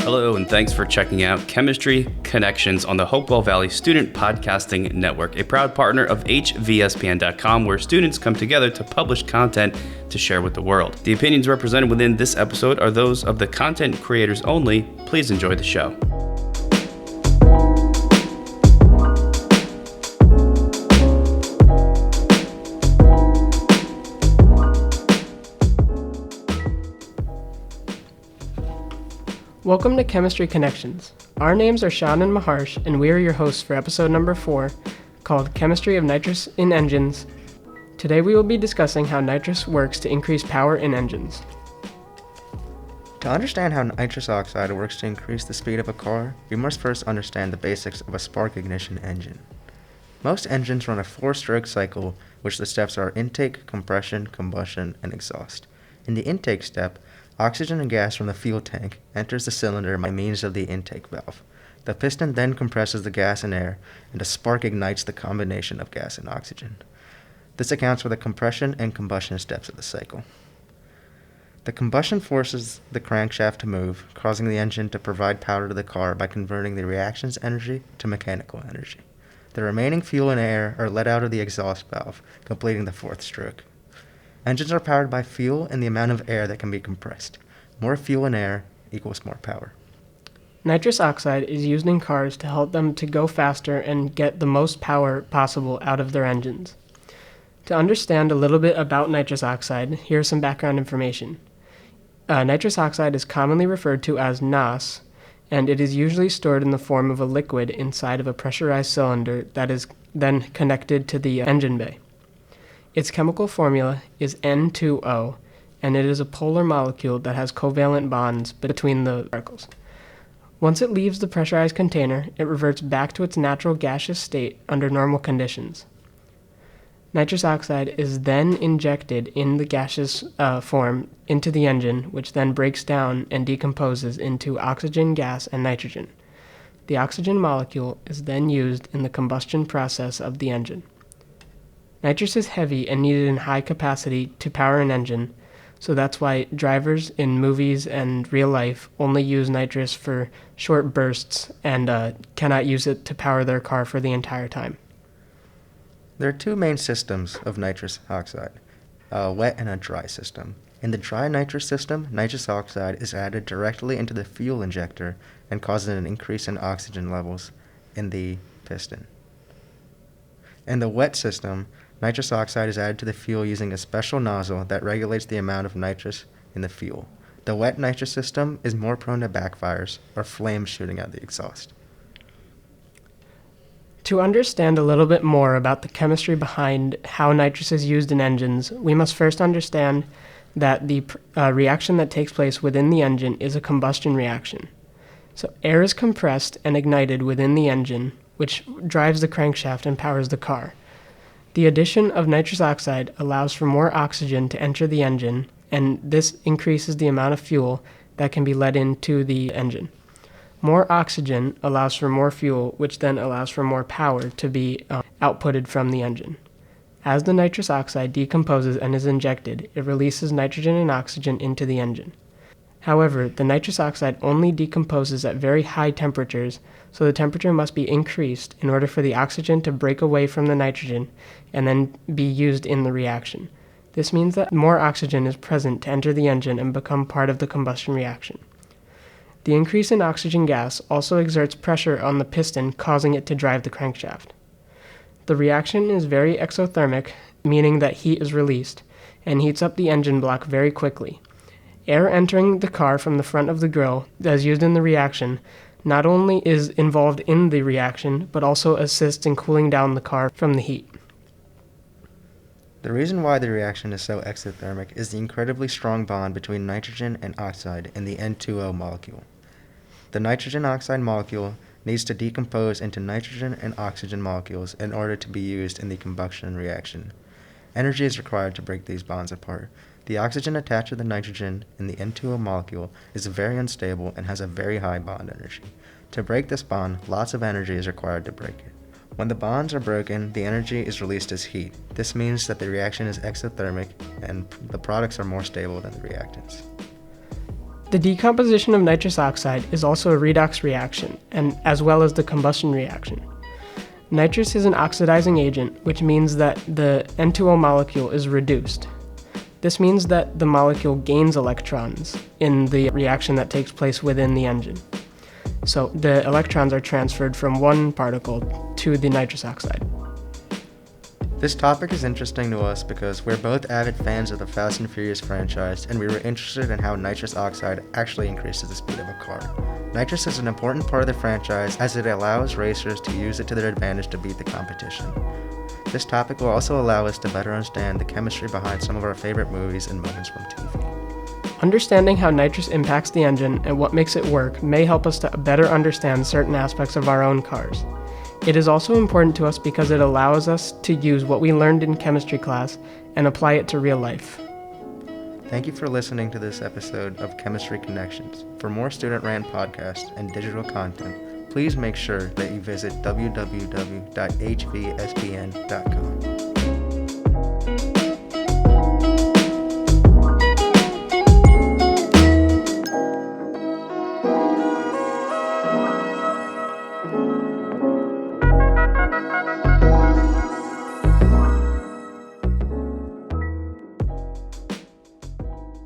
Hello, and thanks for checking out Chemistry Connections on the Hopewell Valley Student Podcasting Network, a proud partner of hvspn.com, where students come together to publish content to share with the world. The opinions represented within this episode are those of the content creators only. Please enjoy the show. Welcome to Chemistry Connections. Our names are Shaan and Maharsh, and we are your hosts for episode number 4, called Chemistry of Nitrous in Engines. Today we will be discussing how nitrous works to increase power in engines. To understand how nitrous oxide works to increase the speed of a car, we must first understand the basics of a spark ignition engine. Most engines run a 4-stroke cycle, which the steps are intake, compression, combustion, and exhaust. In the intake step, oxygen and gas from the fuel tank enters the cylinder by means of the intake valve. The piston then compresses the gas and air, and a spark ignites the combination of gas and oxygen. This accounts for the compression and combustion steps of the cycle. The combustion forces the crankshaft to move, causing the engine to provide power to the car by converting the reaction's energy to mechanical energy. The remaining fuel and air are let out of the exhaust valve, completing the 4th stroke. Engines are powered by fuel and the amount of air that can be compressed. More fuel and air equals more power. Nitrous oxide is used in cars to help them to go faster and get the most power possible out of their engines. To understand a little bit about nitrous oxide, here's some background information. Nitrous oxide is commonly referred to as NOS, and it is usually stored in the form of a liquid inside of a pressurized cylinder that is then connected to the engine bay. Its chemical formula is N2O, and it is a polar molecule that has covalent bonds between the particles. Once it leaves the pressurized container, it reverts back to its natural gaseous state under normal conditions. Nitrous oxide is then injected in the gaseous form into the engine, which then breaks down and decomposes into oxygen, gas, and nitrogen. The oxygen molecule is then used in the combustion process of the engine. Nitrous is heavy and needed in high capacity to power an engine, so that's why drivers in movies and real life only use nitrous for short bursts and cannot use it to power their car for the entire time. There are 2 main systems of nitrous oxide, a wet and a dry system. In the dry nitrous system, nitrous oxide is added directly into the fuel injector and causes an increase in oxygen levels in the piston. In the wet system, nitrous oxide is added to the fuel using a special nozzle that regulates the amount of nitrous in the fuel. The wet nitrous system is more prone to backfires or flames shooting out the exhaust. To understand a little bit more about the chemistry behind how nitrous is used in engines, we must first understand that the reaction that takes place within the engine is a combustion reaction. So air is compressed and ignited within the engine, which drives the crankshaft and powers the car. The addition of nitrous oxide allows for more oxygen to enter the engine, and this increases the amount of fuel that can be let into the engine. More oxygen allows for more fuel, which then allows for more power to be outputted from the engine. As the nitrous oxide decomposes and is injected, it releases nitrogen and oxygen into the engine. However, the nitrous oxide only decomposes at very high temperatures, so the temperature must be increased in order for the oxygen to break away from the nitrogen and then be used in the reaction. This means that more oxygen is present to enter the engine and become part of the combustion reaction. The increase in oxygen gas also exerts pressure on the piston, causing it to drive the crankshaft. The reaction is very exothermic, meaning that heat is released, and heats up the engine block very quickly. Air entering the car from the front of the grille, as used in the reaction, not only is involved in the reaction, but also assists in cooling down the car from the heat. The reason why the reaction is so exothermic is the incredibly strong bond between nitrogen and oxide in the N2O molecule. The nitrogen oxide molecule needs to decompose into nitrogen and oxygen molecules in order to be used in the combustion reaction. Energy is required to break these bonds apart. The oxygen attached to the nitrogen in the N2O molecule is very unstable and has a very high bond energy. To break this bond, lots of energy is required to break it. When the bonds are broken, the energy is released as heat. This means that the reaction is exothermic and the products are more stable than the reactants. The decomposition of nitrous oxide is also a redox reaction, and as well as the combustion reaction. Nitrous is an oxidizing agent, which means that the N2O molecule is reduced. This means that the molecule gains electrons in the reaction that takes place within the engine. So the electrons are transferred from one particle to the nitrous oxide. This topic is interesting to us because we're both avid fans of the Fast and Furious franchise, and we were interested in how nitrous oxide actually increases the speed of a car. Nitrous is an important part of the franchise as it allows racers to use it to their advantage to beat the competition. This topic will also allow us to better understand the chemistry behind some of our favorite movies and moments from TV. Understanding how nitrous impacts the engine and what makes it work may help us to better understand certain aspects of our own cars. It is also important to us because it allows us to use what we learned in chemistry class and apply it to real life. Thank you for listening to this episode of Chemistry Connections. For more student-ran podcasts and digital content, please make sure that you visit www.hvspn.com.